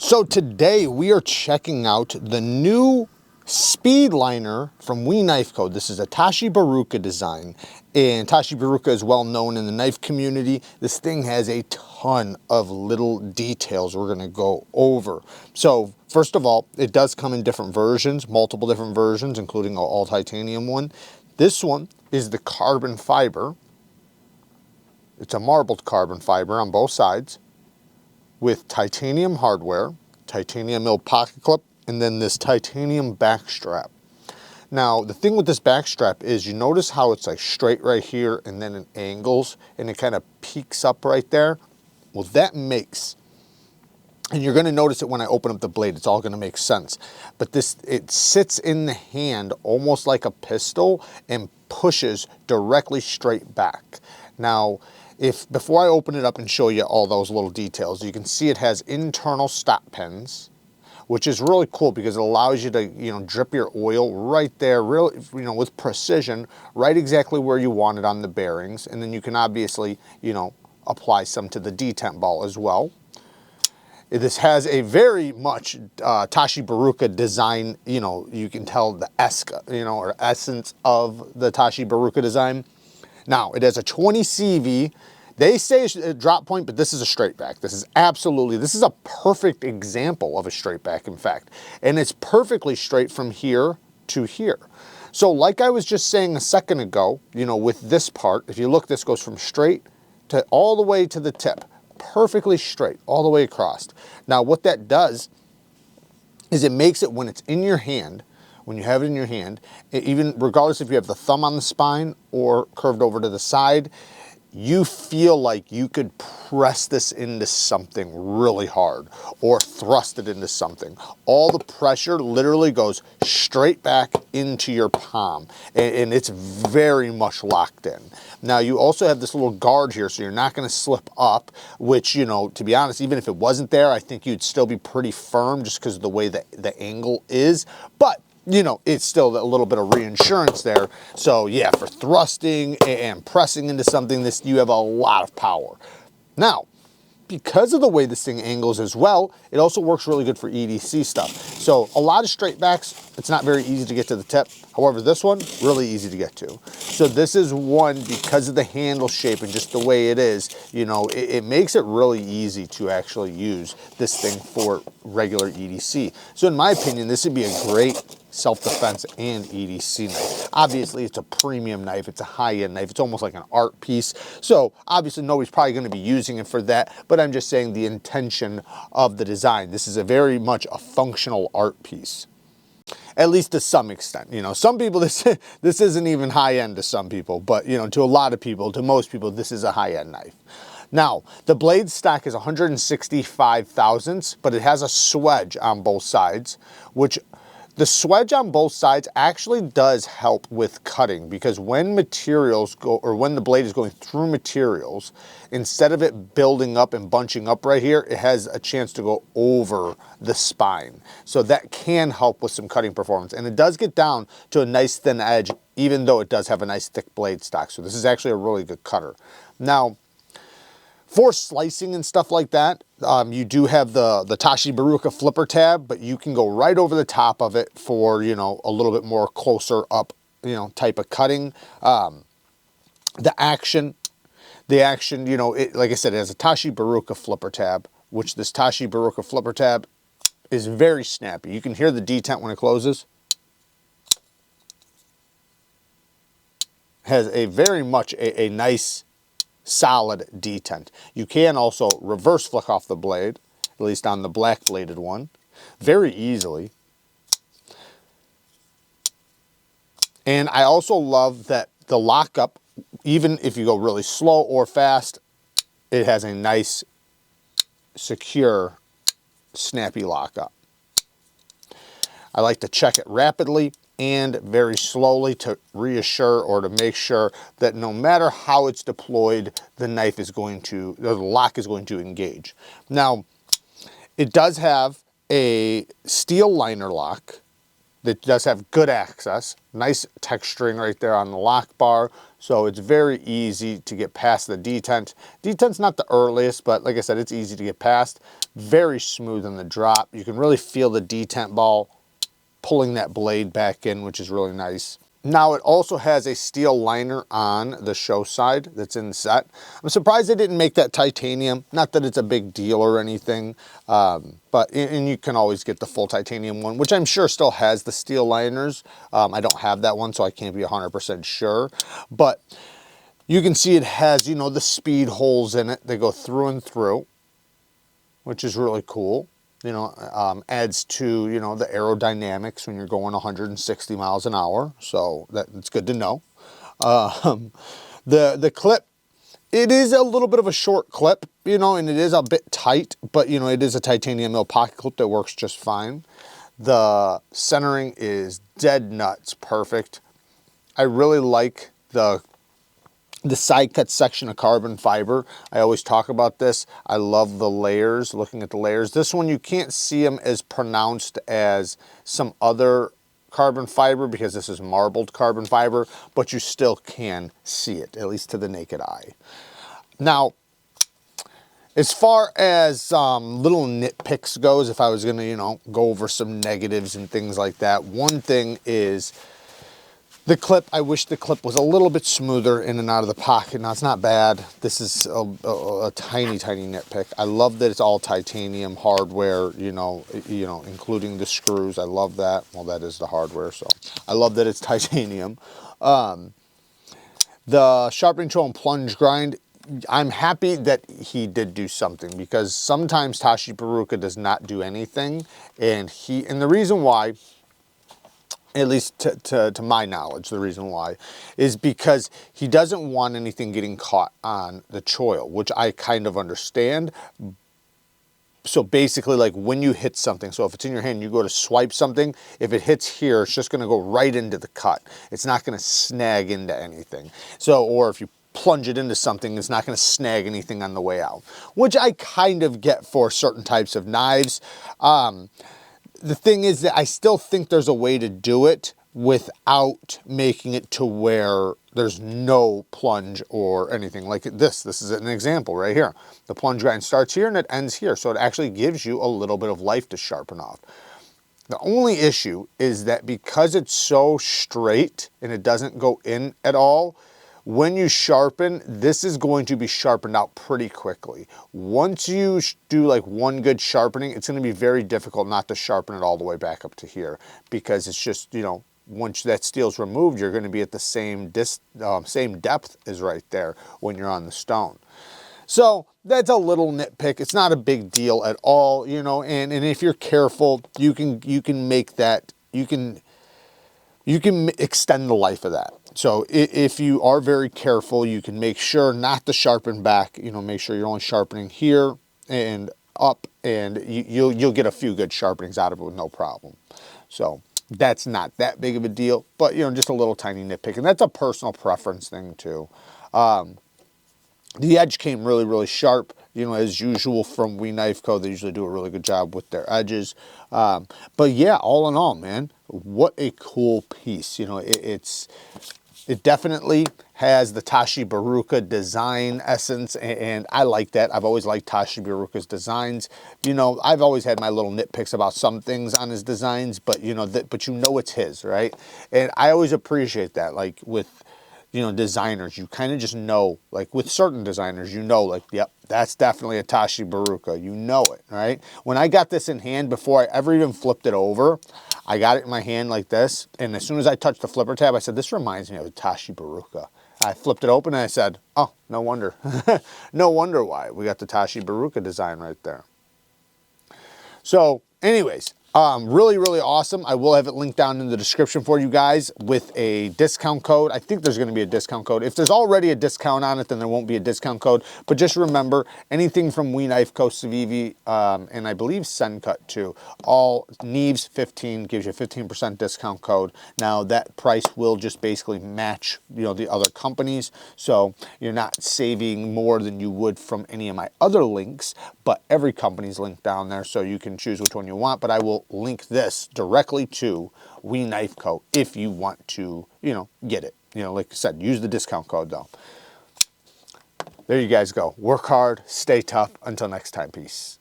So today we are checking out the new Speedliner from NEEVEKNIVECO. This is a Tashi Bharucha design, and Tashi Bharucha is well known in the knife community. This thing has a ton of little details we're going to go over. So first of all, it does come in different versions, multiple different versions, including an all titanium one. This one is the carbon fiber. It's a marbled carbon fiber on both sides, with titanium hardware, titanium milled pocket clip, and then this titanium back strap. Now, the thing with this back strap is you notice how it's like straight right here and then it angles and it kind of peaks up right there. Well, that makes, and you're gonna notice it when I open up the blade, it's all gonna make sense. But this, it sits in the hand almost like a pistol and pushes directly straight back. Now, before I open it up and show you all those little details, you can see it has internal stop pins, which is really cool because it allows you to, drip your oil right there, really, with precision, right exactly where you want it on the bearings. And then you can obviously, apply some to the detent ball as well. This has a very much Tashi Bharucha design, you can tell the or essence of the Tashi Bharucha design. Now, it has a 20 CV. They say it's a drop point, but this is a straight back. This is a perfect example of a straight back, in fact. And it's perfectly straight from here to here. So like I was just saying a second ago, with this part, if you look, this goes from straight to all the way to the tip. Perfectly straight, all the way across. Now, what that does is it makes it when it's in your hand, when you have it in your hand, even regardless if you have the thumb on the spine or curved over to the side, you feel like you could press this into something really hard or thrust it into something. All the pressure literally goes straight back into your palm, and it's very much locked in. Now, you also have this little guard here, so you're not going to slip up, which, to be honest, even if it wasn't there, I think you'd still be pretty firm just because of the way the angle is. But it's still a little bit of reinsurance there. So yeah, for thrusting and pressing into something, you have a lot of power. Now, because of the way this thing angles as well, it also works really good for EDC stuff. So a lot of straight backs, it's not very easy to get to the tip. However, this one, really easy to get to. So this is one, because of the handle shape and just the way it is, it makes it really easy to actually use this thing for regular EDC. So in my opinion, this would be a great self-defense and EDC knife. Obviously, it's a premium knife. It's a high-end knife. It's almost like an art piece. So obviously, nobody's probably going to be using it for that, but I'm just saying the intention of the design. This is very much a functional art piece, at least to some extent. Some people, this isn't even high-end to some people, but, to a lot of people, to most people, this is a high-end knife. Now, the blade stack is 165 thousandths, but it has a swedge on both sides, which the swedge on both sides actually does help with cutting, because when materials go, or when the blade is going through materials, instead of it building up and bunching up right here, it has a chance to go over the spine. So that can help with some cutting performance. And it does get down to a nice thin edge, even though it does have a nice thick blade stock. So this is actually a really good cutter. Now, for slicing and stuff like that, you do have the Tashi Bharucha flipper tab, but you can go right over the top of it for, a little bit more closer up, type of cutting. The action, like I said, it has a Tashi Bharucha flipper tab, which this Tashi Bharucha flipper tab is very snappy. You can hear the detent when it closes. Has a very much a nice, solid detent. You can also reverse flick off the blade, at least on the black bladed one, very easily. And I also love that the lockup, even if you go really slow or fast, it has a nice, secure, snappy lockup. I like to check it rapidly and very slowly to reassure or to make sure that no matter how it's deployed, the lock is going to engage. Now, it does have a steel liner lock, that does have good access. Nice texturing right there on the lock bar. So it's very easy to get past the detent. Detent's not the earliest, but like I said, it's easy to get past. Very smooth in the drop. You can really feel the detent ball pulling that blade back in, which is really nice. Now it also has a steel liner on the show side that's in the set. I'm surprised they didn't make that titanium. Not that it's a big deal or anything, but you can always get the full titanium one, which I'm sure still has the steel liners. I don't have that one, so I can't be 100% sure. But you can see it has, you know, the speed holes in it. They go through and through, which is really cool. You know, adds to, you know, the aerodynamics when you're going 160 miles an hour. So that's good to know. The clip, it is a little bit of a short clip, you know, and it is a bit tight, but, you know, it is a titanium mill pocket clip that works just fine. The centering is dead nuts perfect. I really like the side cut section of carbon fiber. I always talk about this. I love the layers, looking at the layers. This one, you can't see them as pronounced as some other carbon fiber because this is marbled carbon fiber, but you still can see it, at least to the naked eye. Now, as far as little nitpicks goes, if I was gonna, you know, go over some negatives and things like that, one thing is the clip. I wish the clip was a little bit smoother in and out of the pocket. Now, it's not bad. This is a tiny, tiny nitpick. I love that it's all titanium hardware, you know, including the screws. I love that. Well, that is the hardware, so I love that it's titanium. The sharpening tool and plunge grind, I'm happy that he did do something, because sometimes Tashi Bharucha does not do anything, and the reason why, at least to my knowledge, the reason why is because he doesn't want anything getting caught on the choil, which I kind of understand. So basically, like when you hit something, so if it's in your hand, you go to swipe something, if it hits here, it's just going to go right into the cut. It's not going to snag into anything. So, or if you plunge it into something, it's not going to snag anything on the way out, which I kind of get for certain types of knives. The thing is that I still think there's a way to do it without making it to where there's no plunge or anything like this. This is an example right here. The plunge grind starts here and it ends here. So it actually gives you a little bit of life to sharpen off. The only issue is that because it's so straight and it doesn't go in at all, when you sharpen, this is going to be sharpened out pretty quickly. Once you do like one good sharpening, it's going to be very difficult not to sharpen it all the way back up to here, because it's just, you know, once that steel's removed, you're going to be at the same depth as right there when you're on the stone. So that's a little nitpick. It's not a big deal at all, you know, and if you're careful, you can make that, you can extend the life of that. So if you are very careful, you can make sure not to sharpen back, you know, make sure you're only sharpening here and up, and you'll get a few good sharpenings out of it with no problem. So that's not that big of a deal, but, you know, just a little tiny nitpick, and that's a personal preference thing too. The edge came really, really sharp, you know, as usual from KNIVECO. They usually do a really good job with their edges. But yeah, all in all, man, what a cool piece. You know, it definitely has the Tashi Bharucha design essence, and I like that. I've always liked Tashi Bharucha's designs. You know, I've always had my little nitpicks about some things on his designs, but you know it's his, right? And I always appreciate that. Like with, you know, designers, you kind of just know, like with certain designers, you know, like, yep, that's definitely a Tashi Bharucha. You know it, right? When I got this in hand, before I ever even flipped it over, I got it in my hand like this, and as soon as I touched the flipper tab, I said, this reminds me of a Tashi Bharucha. I flipped it open and I said, oh, no wonder. No wonder why. We got the Tashi Bharucha design right there. So anyways, really, really awesome. I will have it linked down in the description for you guys with a discount code. I think there's going to be a discount code. If there's already a discount on it, then there won't be a discount code. But just remember, anything from KNIVECO, Civivi, and I believe Sencut too, all NEEVES15 gives you a 15% discount code. Now that price will just basically match, you know, the other companies. So you're not saving more than you would from any of my other links, but every company's linked down there, so you can choose which one you want. But I will will link this directly to NEEVEKNIVECO if you want to, you know, get it. You know, like I said, use the discount code though. There you guys go. Work hard, stay tough. Until next time, peace.